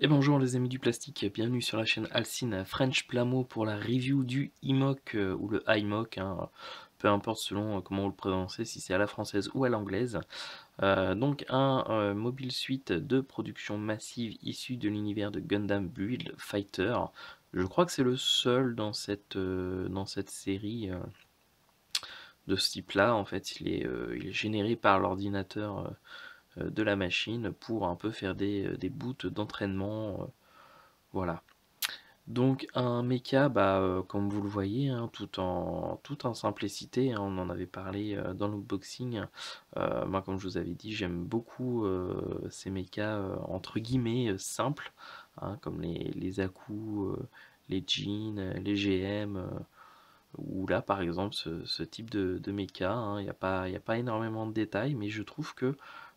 Et bonjour les amis du plastique, bienvenue sur la chaîne Alcine French Plamo pour la review du iMock ou le iMock, hein, peu importe selon comment vous le prononcez, si c'est à la française ou à l'anglaise. Donc un mobile suite de production massive issu de l'univers de Gundam Build Fighter. Je crois que c'est le seul dans cette série de ce type-là. En fait, il est généré par l'ordinateur de la machine pour un peu faire des boots d'entraînement. Voilà. Donc un mecha, comme vous le voyez, hein, tout en simplicité, hein, on en avait parlé dans l'unboxing. Moi, comme je vous avais dit, j'aime beaucoup ces mechas entre guillemets simples, hein, comme les Aku, les Jin, les GM, ou là par exemple ce type de mecha. Hein, il y a pas énormément de détails, mais je trouve que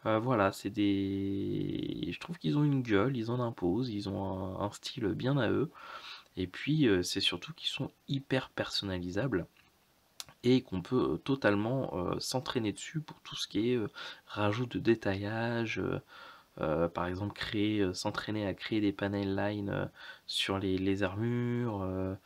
voilà, je trouve qu'ils ont une gueule, ils en imposent, ils ont un style bien à eux. Et puis, c'est surtout qu'ils sont hyper personnalisables et qu'on peut totalement s'entraîner dessus pour tout ce qui est rajout de détaillage, par exemple s'entraîner à créer des panel lines sur les armures,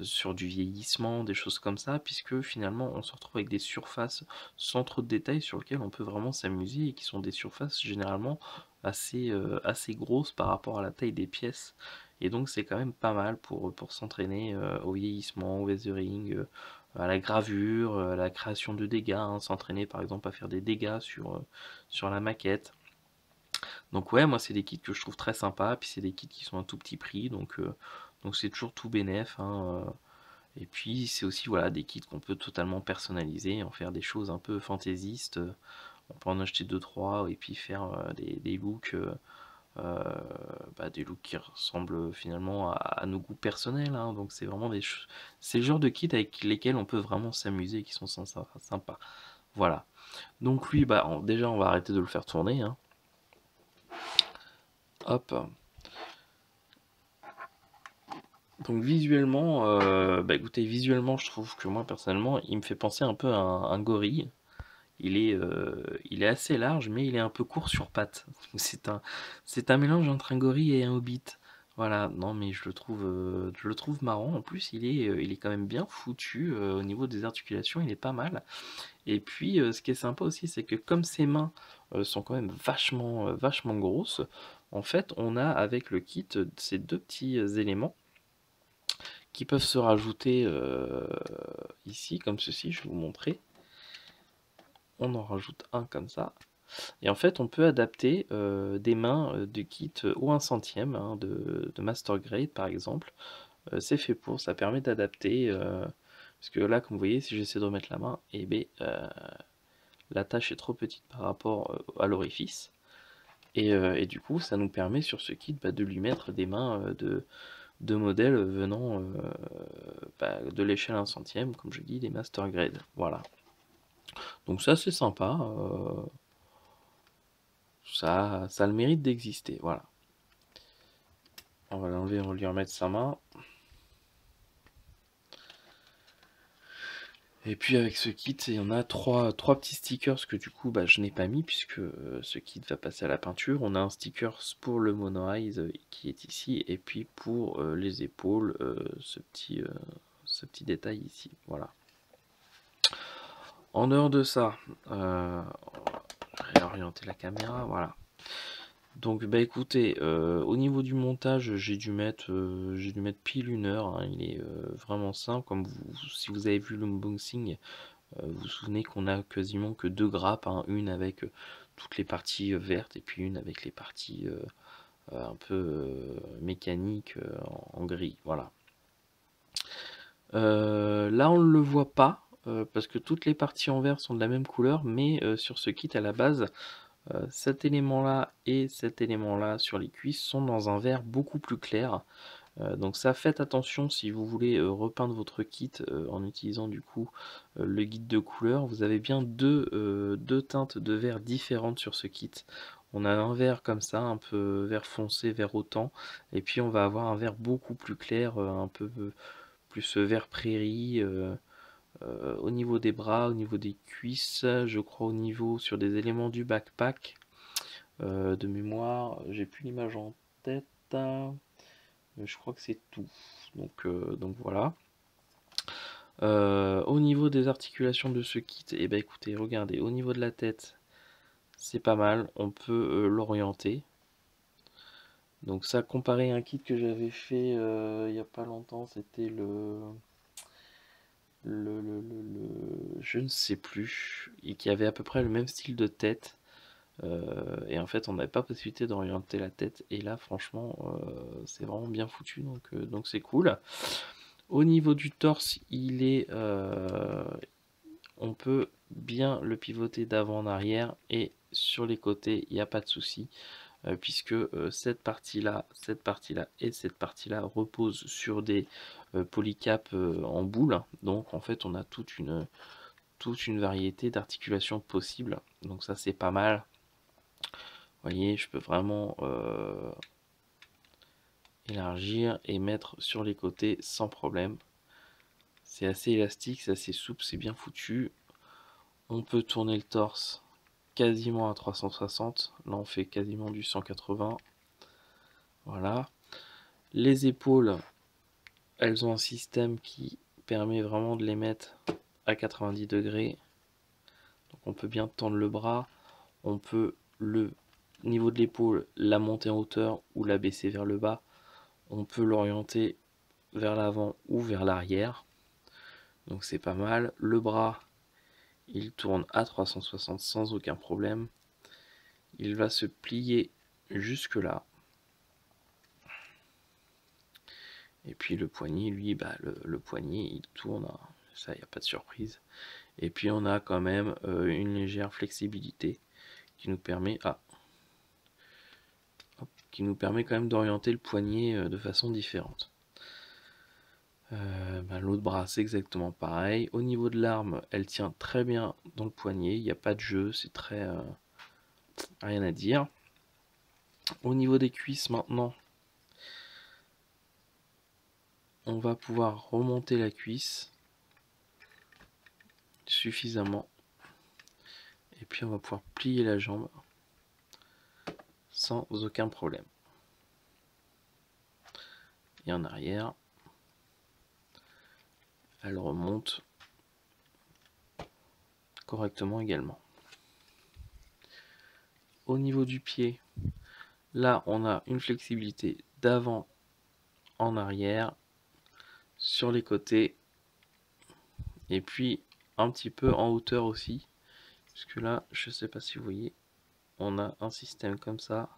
sur du vieillissement, des choses comme ça, puisque finalement on se retrouve avec des surfaces sans trop de détails sur lesquelles on peut vraiment s'amuser et qui sont des surfaces généralement assez grosses par rapport à la taille des pièces. Et donc c'est quand même pas mal pour s'entraîner au vieillissement, au weathering, à la gravure, à la création de dégâts, hein, s'entraîner par exemple à faire des dégâts sur la maquette. Donc ouais, moi c'est des kits que je trouve très sympas, puis c'est des kits qui sont à tout petit prix, donc c'est toujours tout bénef, hein. Et puis c'est aussi voilà des kits qu'on peut totalement personnaliser, en faire des choses un peu fantaisistes. On peut en acheter deux trois et puis faire des looks, euh, des looks qui ressemblent finalement à nos goûts personnels, hein. Donc c'est vraiment c'est le genre de kit avec lesquels on peut vraiment s'amuser, et qui sont sympas. Voilà. Donc lui, déjà on va arrêter de le faire tourner, hein. Hop. Donc visuellement, écoutez, visuellement, je trouve que moi personnellement, il me fait penser un peu à un gorille. Il est assez large, mais il est un peu court sur pattes. C'est un mélange entre un gorille et un hobbit. Voilà, non, mais je le trouve marrant. En plus, il est quand même bien foutu au niveau des articulations, il est pas mal. Et puis, ce qui est sympa aussi, c'est que comme ses mains sont quand même vachement grosses, en fait, on a avec le kit ces deux petits éléments qui peuvent se rajouter ici, comme ceci, je vais vous montrer. On en rajoute un comme ça. Et en fait, on peut adapter des mains de kit au 1 centième, hein, de Master Grade par exemple. C'est fait pour, ça permet d'adapter. Parce que là, comme vous voyez, si j'essaie de remettre la main, la tâche est trop petite par rapport à l'orifice. Et du coup, ça nous permet sur ce kit de lui mettre des mains de modèles venant de l'échelle 1 centième, comme je dis, des Master Grade. Voilà. Donc ça, c'est sympa. Ça a le mérite d'exister. Voilà. On va l'enlever, on va lui remettre sa main. Et puis avec ce kit, il y en a trois petits stickers que du coup je n'ai pas mis puisque ce kit va passer à la peinture. On a un sticker pour le Mono Eyes qui est ici et puis pour les épaules ce petit détail ici. Voilà. En dehors de ça, je vais réorienter la caméra. Voilà. Donc écoutez, au niveau du montage, j'ai dû mettre pile 1 heure, hein. Il est vraiment simple, si vous avez vu l'unboxing, vous vous souvenez qu'on a quasiment que deux grappes, hein, une avec toutes les parties vertes et puis une avec les parties un peu mécaniques en gris. Voilà. Là on ne le voit pas parce que toutes les parties en vert sont de la même couleur, mais sur ce kit à la base, cet élément-là et cet élément-là sur les cuisses sont dans un vert beaucoup plus clair. Donc ça, faites attention si vous voulez repeindre votre kit en utilisant du coup le guide de couleur. Vous avez bien deux teintes de vert différentes sur ce kit. On a un vert comme ça, un peu vert foncé, vert autant, et puis on va avoir un vert beaucoup plus clair, un peu plus vert prairie, au niveau des bras, au niveau des cuisses, je crois au niveau sur des éléments du backpack de mémoire, j'ai plus l'image en tête. Je crois que c'est tout. Donc voilà. Au niveau des articulations de ce kit, et ben écoutez, regardez, au niveau de la tête, c'est pas mal, on peut l'orienter. Donc ça, comparé à un kit que j'avais fait il n'y a pas longtemps, c'était je ne sais plus, et qui avait à peu près le même style de tête. Et en fait, on n'avait pas possibilité d'orienter la tête. Et là, franchement, c'est vraiment bien foutu, donc c'est cool. Au niveau du torse, on peut bien le pivoter d'avant en arrière, et sur les côtés, il n'y a pas de souci. Puisque cette partie-là et cette partie-là reposent sur des polycaps en boule. Donc en fait, on a toute une variété d'articulations possibles. Donc ça, c'est pas mal. Vous voyez, je peux vraiment élargir et mettre sur les côtés sans problème. C'est assez élastique, c'est assez souple, c'est bien foutu. On peut tourner le torse quasiment à 360. Là, on fait quasiment du 180. Voilà. Les épaules, elles ont un système qui permet vraiment de les mettre à 90 degrés. Donc on peut bien tendre le bras. On peut, le niveau de l'épaule, la monter en hauteur ou la baisser vers le bas. On peut l'orienter vers l'avant ou vers l'arrière. Donc c'est pas mal. Le bras, il tourne à 360 sans aucun problème. Il va se plier jusque là. Et puis le poignet, lui, le poignet, il tourne, ça, il n'y a pas de surprise. Et puis on a quand même une légère flexibilité qui nous permet, quand même d'orienter le poignet de façon différente. L'autre bras, c'est exactement pareil. Au niveau de l'arme, elle tient très bien dans le poignet, il n'y a pas de jeu, c'est très... rien à dire. Au niveau des cuisses maintenant, on va pouvoir remonter la cuisse suffisamment. Et puis on va pouvoir plier la jambe sans aucun problème. Et en arrière, elle remonte correctement également. Au niveau du pied, là on a une flexibilité d'avant en arrière, sur les côtés, et puis un petit peu en hauteur aussi, puisque là, je sais pas si vous voyez, on a un système comme ça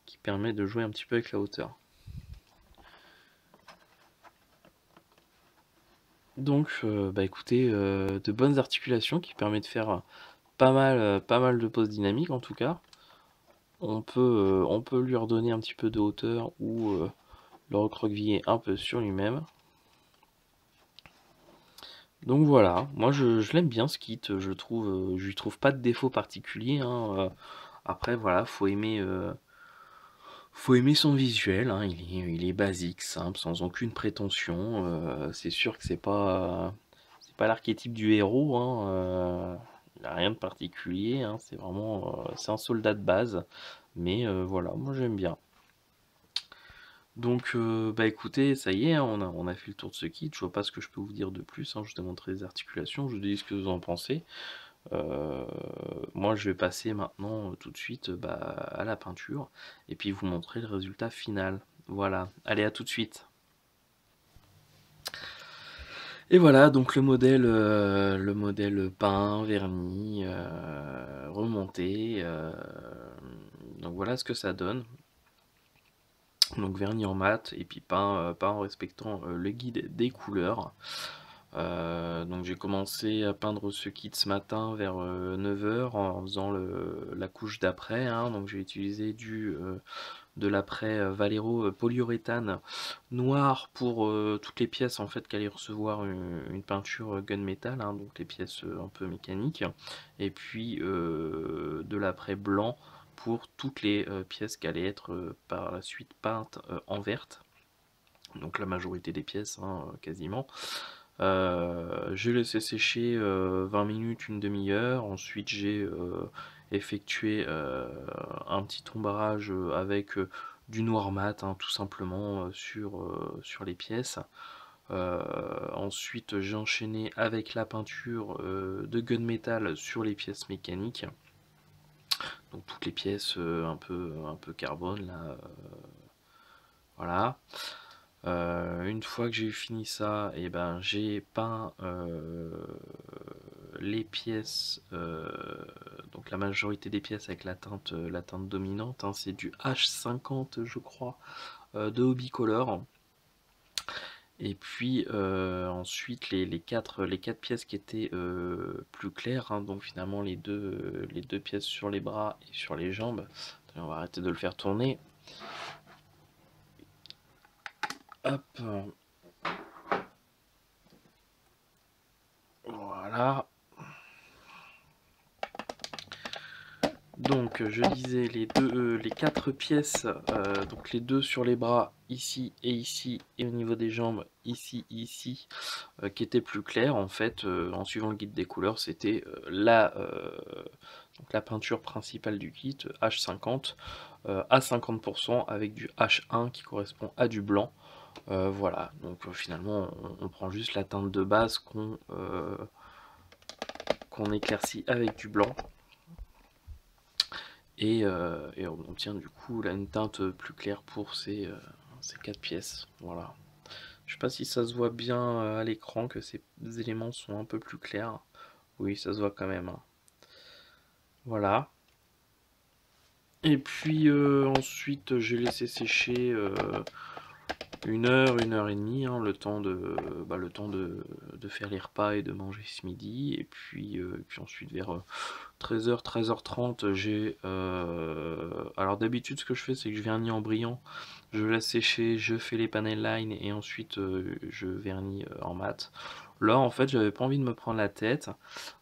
qui permet de jouer un petit peu avec la hauteur. Donc, écoutez, de bonnes articulations qui permettent de faire pas mal de poses dynamiques en tout cas. On peut lui redonner un petit peu de hauteur ou le recroqueviller un peu sur lui-même. Donc voilà, moi je l'aime bien ce kit, je lui trouve pas de défaut particulier, hein. Après voilà, faut aimer son visuel, hein. Il est basique, simple, sans aucune prétention. C'est sûr que c'est pas l'archétype du héros, hein. Il n'a rien de particulier, hein. C'est vraiment, c'est un soldat de base. Mais voilà, moi j'aime bien. Donc écoutez, ça y est, hein, on a fait le tour de ce kit. Je vois pas ce que je peux vous dire de plus, hein. Je vous ai montré les articulations, je vous dis ce que vous en pensez. Moi je vais passer maintenant tout de suite à la peinture et puis vous montrer le résultat final. Voilà, allez, à tout de suite. Et voilà, donc le modèle peint, verni, remonté. Donc voilà ce que ça donne. Donc vernis en mat et puis peint en respectant le guide des couleurs. Donc j'ai commencé à peindre ce kit ce matin vers 9 h en faisant la couche d'après, hein. Donc j'ai utilisé de l'après Valero polyuréthane noir pour toutes les pièces en fait qu'allait recevoir une peinture gunmetal, hein, donc les pièces un peu mécaniques, et puis de l'après blanc pour toutes les pièces qui allaient être par la suite peintes en verte, donc la majorité des pièces, hein, quasiment. J'ai laissé sécher 20 minutes, une demi-heure. Ensuite, j'ai effectué un petit ombrage avec du noir mat, hein, tout simplement sur les pièces. Ensuite j'ai enchaîné avec la peinture de gunmetal sur les pièces mécaniques. Donc toutes les pièces un peu carbone là, voilà. Une fois que j'ai fini ça, et ben j'ai peint les pièces, donc la majorité des pièces avec la teinte dominante, hein, c'est du H50 je crois, de Hobby Color. Et puis ensuite les quatre pièces qui étaient plus claires, hein, donc finalement les deux pièces sur les bras et sur les jambes. Attendez, on va arrêter de le faire tourner. Hop, voilà. Donc je disais les quatre pièces, donc les deux sur les bras ici, et au niveau des jambes ici, qui étaient plus clairs en fait, en suivant le guide des couleurs, c'était donc la peinture principale du kit H50 à 50% avec du H1 qui correspond à du blanc. Voilà, donc finalement on prend juste la teinte de base qu'on éclaircit avec du blanc. Et on obtient du coup là une teinte plus claire pour ces quatre pièces. Voilà. Je sais pas si ça se voit bien à l'écran que ces éléments sont un peu plus clairs. Oui, ça se voit quand même, hein. Voilà. Et puis ensuite j'ai laissé sécher une heure et demie, hein, le temps de faire les repas et de manger ce midi. Et puis ensuite vers 13h, 13h30, alors d'habitude ce que je fais c'est que je vernis en brillant, je laisse sécher, je fais les panel line et ensuite je vernis en mat. Là en fait j'avais pas envie de me prendre la tête.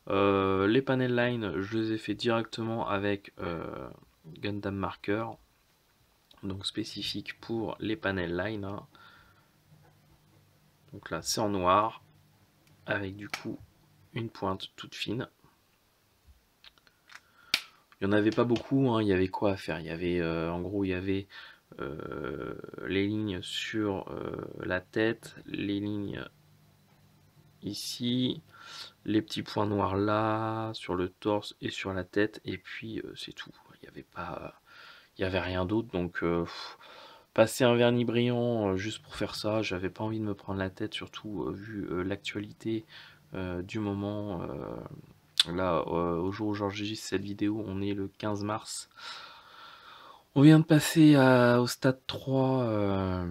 Les panel line je les ai fait directement avec Gundam Marker, donc spécifique pour les panel line, hein. Donc là c'est en noir, avec du coup une pointe toute fine. Il n'y en avait pas beaucoup, hein, il y avait quoi à faire? Il y avait, en gros, il y avait les lignes sur la tête, les lignes ici, les petits points noirs là, sur le torse et sur la tête, et puis c'est tout. Il n'y avait pas, il y avait rien d'autre, donc passer un vernis brillant juste pour faire ça, j'avais pas envie de me prendre la tête, surtout vu l'actualité du moment. Là, au jour où j'enregistre cette vidéo, on est le 15 mars. On vient de passer au stade 3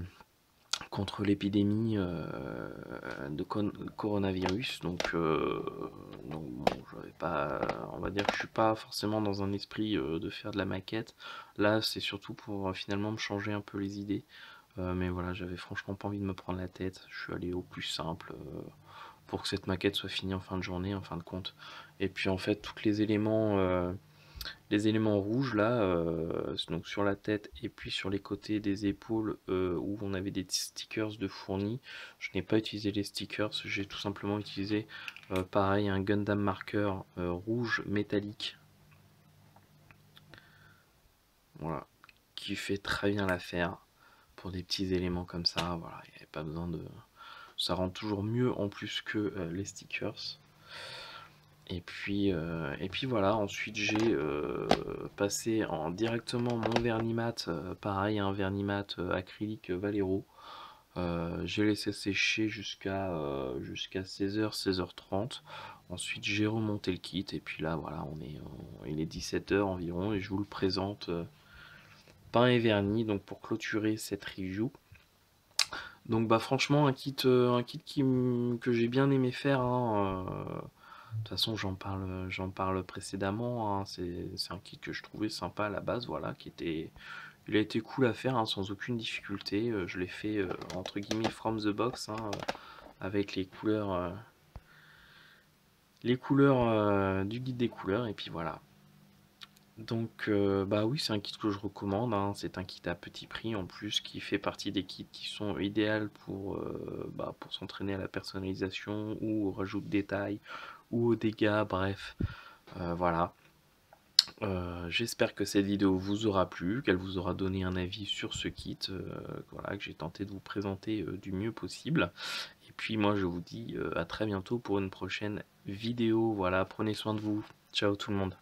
contre l'épidémie de coronavirus. Donc bon, j'avais pas, on va dire que je suis pas forcément dans un esprit de faire de la maquette. Là, c'est surtout pour finalement me changer un peu les idées. Mais voilà, j'avais franchement pas envie de me prendre la tête. Je suis allé au plus simple pour que cette maquette soit finie en fin de journée, en fin de compte. Et puis en fait, tous les éléments rouges là, donc sur la tête et puis sur les côtés des épaules où on avait des stickers de fournis, je n'ai pas utilisé les stickers, j'ai tout simplement utilisé pareil un Gundam Marker rouge métallique. Voilà, qui fait très bien l'affaire pour des petits éléments comme ça. Voilà, il n'y avait pas besoin de. Ça rend toujours mieux en plus que les stickers. Et puis voilà, ensuite j'ai passé directement mon vernis mat, pareil, un vernis mat acrylique Valero. J'ai laissé sécher jusqu'à 16h, 16h30. Ensuite j'ai remonté le kit et puis là voilà, il est 17h environ et je vous le présente peint et vernis donc pour clôturer cette review. Donc bah franchement un kit que j'ai bien aimé faire, hein, de toute façon, j'en parle précédemment, hein. C'est un kit que je trouvais sympa à la base, voilà, il a été cool à faire, hein, sans aucune difficulté. Je l'ai fait entre guillemets from the box, hein, avec les couleurs du guide des couleurs, et puis voilà. Donc, bah oui, c'est un kit que je recommande, hein. C'est un kit à petit prix en plus, qui fait partie des kits qui sont idéaux pour s'entraîner à la personnalisation ou au rajout de détails ou aux dégâts, bref, voilà. J'espère que cette vidéo vous aura plu, qu'elle vous aura donné un avis sur ce kit, voilà, que j'ai tenté de vous présenter du mieux possible. Et puis moi je vous dis à très bientôt pour une prochaine vidéo. Voilà, prenez soin de vous. Ciao tout le monde.